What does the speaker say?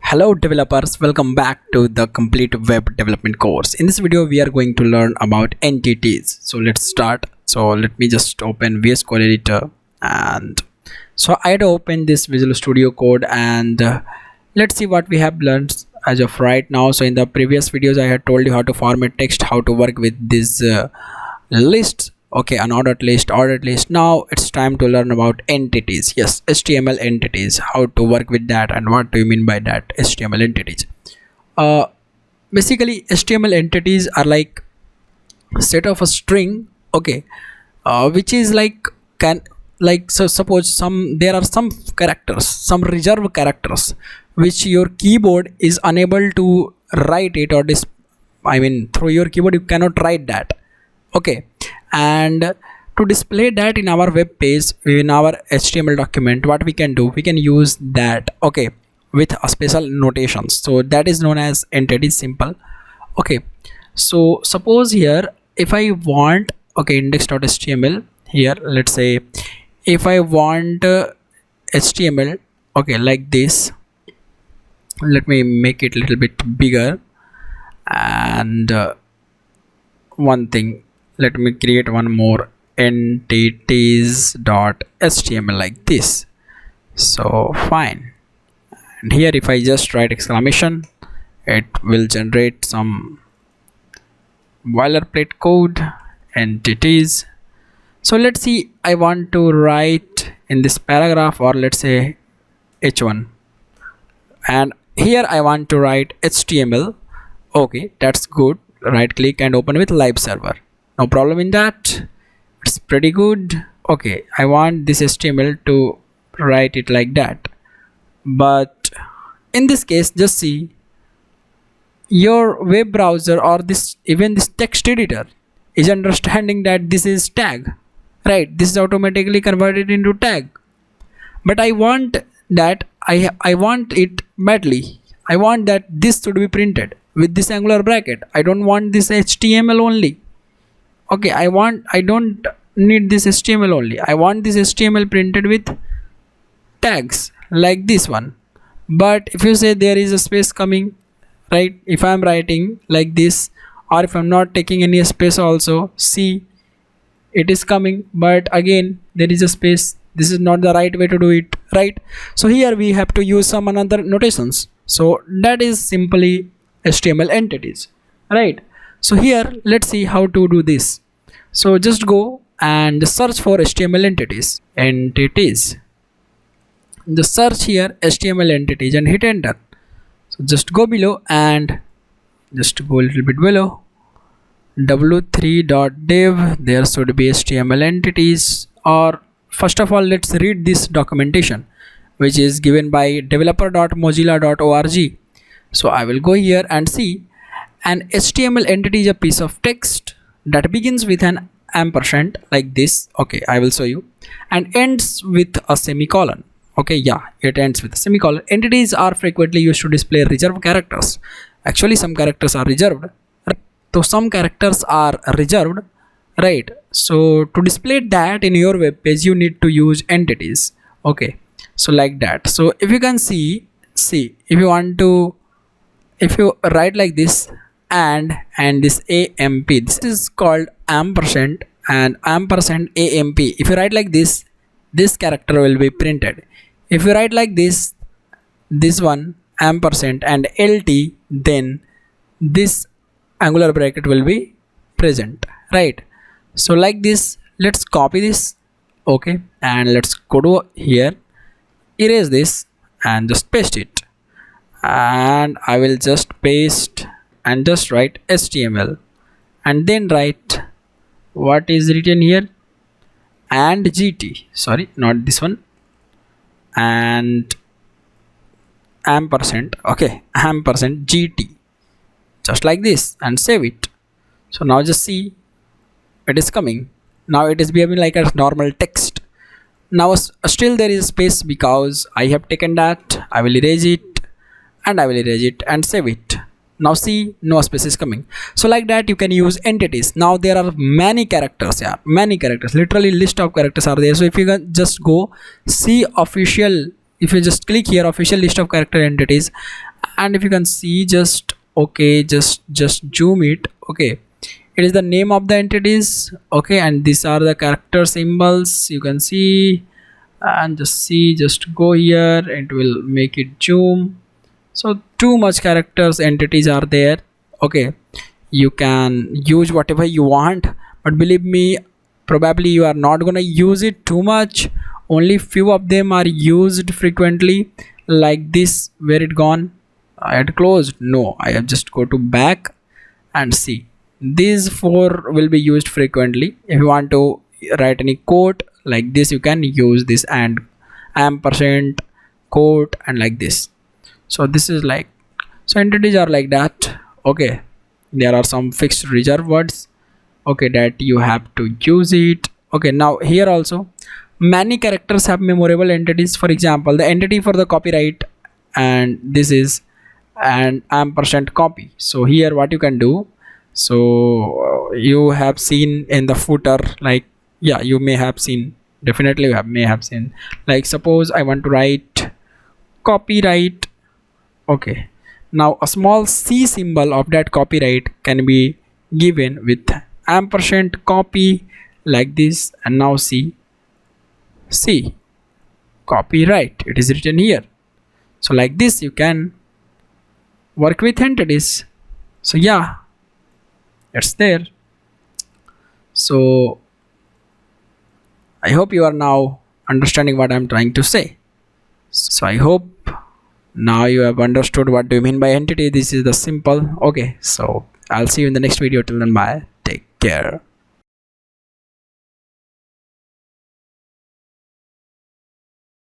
Hello developers, welcome back to the complete web development course. In this video we are going to learn about entities. So let's start. So let me just open VS Code editor, and so I had opened this Visual Studio Code, and let's see what we have learned as of right now. So in the previous videos I had told you how to format text, how to work with this lists, okay, an ordered list. Now it's time to learn about entities. Yes, HTML entities, how to work with that and what do you mean by that HTML entities. Basically HTML entities are like set of a string, okay, which is like so suppose there are some characters, some reserved characters which your keyboard is unable to write it, or through your keyboard you cannot write that, okay. And to display that in our web page, in our HTML document, what we can do, we can use that, okay, with a special notations. So that is known as entity simple, okay. So suppose here if I want, okay, index.html, here let's say if I want HTML, okay, like this, let me make it a little bit bigger, and one thing, let me create one more entities.html like this. So fine, and here if I just write exclamation, it will generate some boilerplate code, entities. So let's see, I want to write in this paragraph, or let's say h1, and here I want to write HTML, okay, that's good. Right click and open with live server, no problem in that, it's pretty good. Okay, I want this HTML to write it like that, but in this case just see, your web browser or even this text editor is understanding that this is tag, right? This is automatically converted into tag, but I want that, I want it badly. I want that this should be printed with this angular bracket. I don't want this HTML only, okay. I don't need this HTML only. I want this HTML printed with tags like this one. But if you say there is a space coming, right, if I'm writing like this, or if I'm not taking any space also, see, it is coming, but again there is a space. This is not the right way to do it, right? So here we have to use some another notations. So that is simply HTML entities, right? So here let's see how to do this. So just go and search for HTML entities, just search here HTML entities and hit enter. So just go below and just go a little bit below, w3.dev, there should be HTML entities. Or first of all, let's read this documentation which is given by developer.mozilla.org. So I will go here and see, an HTML entity is a piece of text that begins with an ampersand like this, okay, I will show you, and ends with a semicolon, okay. Yeah, it ends with a semicolon. Entities are frequently used to display reserved characters. Actually some characters are reserved, right? So some characters are reserved, right? So to display that in your web page you need to use entities, okay. So like that. So if you can see if you want to, if you write like this and this AMP, this is called ampersand, and ampersand AMP, if you write like this, this character will be printed. If you write like this one ampersand and LT, then this angular bracket will be present, right? So like this, let's copy this, okay, and let's go to here, erase this and just paste it, and I will just paste and just write HTML, and then write what is written here, and GT, sorry, not this one, and ampersand, okay, ampersand GT, just like this, and save it. So now just see, it is coming. Now it is behaving like a normal text. Now still there is space because I have taken that. I will erase it, and I will erase it and save it. Now see, no space is coming. So like that you can use entities. Now there are many characters, yeah, many characters, literally list of characters are there. So if you can just go see official, if you just click here official list of character entities, and if you can see, just okay, just zoom it. Okay, it is the name of the entities. Okay, and these are the character symbols, you can see, and just go here, it will make it zoom. So too much characters entities are there. Okay, you can use whatever you want, but believe me, probably you are not gonna use it too much. Only few of them are used frequently, like this. Where it gone? I had closed. No, I have just go to back and see. These four will be used frequently. If you want to write any quote like this, you can use this and ampersand quote and like this. So this is like, so entities are like that. Okay, there are some fixed reserved words, okay, that you have to use it. Okay, now here also many characters have memorable entities. For example, the entity for the copyright, and this is an ampersand copy. So here what you can do, so you have seen in the footer, like, yeah, you may have seen, definitely you may have seen, like suppose I want to write copyright. Okay, now a small c symbol of that copyright can be given with ampersand copy like this, and now see copyright, it is written here. So like this you can work with entities. So yeah, it's there. So I hope you are now understanding what I'm trying to say. So I hope now you have understood what do you mean by entity. This is the simple. Okay, so I'll see you in the next video. Till then, bye, take care.